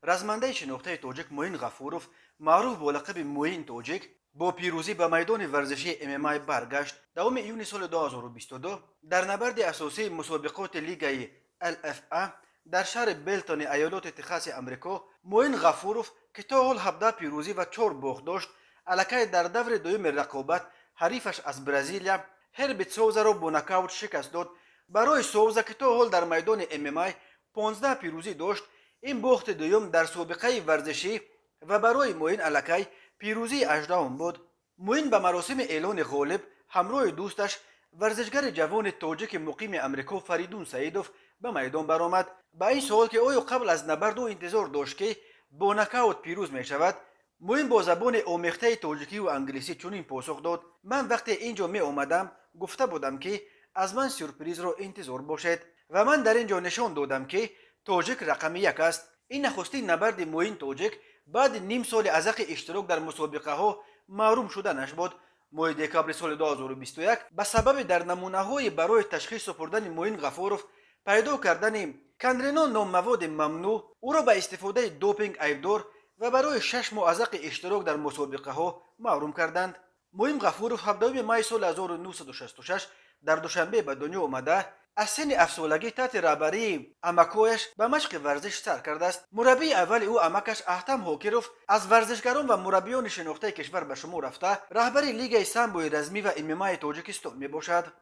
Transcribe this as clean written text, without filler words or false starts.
رزمنده شناخته تاجیک موین غفوروف معروف با لقب موین تاجیک با پیروزی به میدان ورزشی MMA برگشت. دوم ایون سال 2022 در نبرد اساسی مسابقات لیگ LFA در شهر بلتون ایالات تگزاس امریکا، موین غفوروف که تا حال 17 پیروزی و 4 باخت داشت، الکی در دور دوم رقابت حریفش از برزیلیا هربرت سوزا را با نکاوت شکست داد. برای سوزا که تا حال در میدان MMA 15 پیروزی داشت، این باخت دوم در سابقه ورزشی و برای موین الکی پیروزی 18 بود. موین به مراسم اعلان غالب همراه دوستش ورزشگر جوان تاجیک مقیم امریکا فریدون سعیدوف به میدان برآمد. به این سوال که آیا قبل از نبرد او انتظار داشت که با نکاوت پیروز می شود، موین با زبان آمیخته تاجیکی و انگلیسی چنین پاسخ داد: من وقتی اینجا می آمدم گفته بودم که از من سورپریز را انتظار باشد و من در اینجا نشان دادم که تاجیک رقم یک است. این نخستین نبرد موین تاجیک بعد نیم سال از حق اشتراک در مسابقه ها محروم شدنش بود. ماه دکامبر سال 2021 به سبب در نمونه های برای تشخیص سپردن موین غفوروف پیدا کردن کندرینان نام مواد ممنوع، او را به استفاده دوپینگ ایبدار و برای 6 ماه از حق اشتراک در مسابقه ها محروم کردند. موین غفوروف 17 می سال 1966 در دوشنبه به دنیا آمده از سن 7 سالگی تحت رهبری امکویش به مشق ورزش سر کرده است. مربی اول او امکش احتم هاکروف از ورزشکاران و مربیان شناخته کشور به شمار رفته رهبر لیگ سامبو رزمی و MMA تاجیکستان می باشد.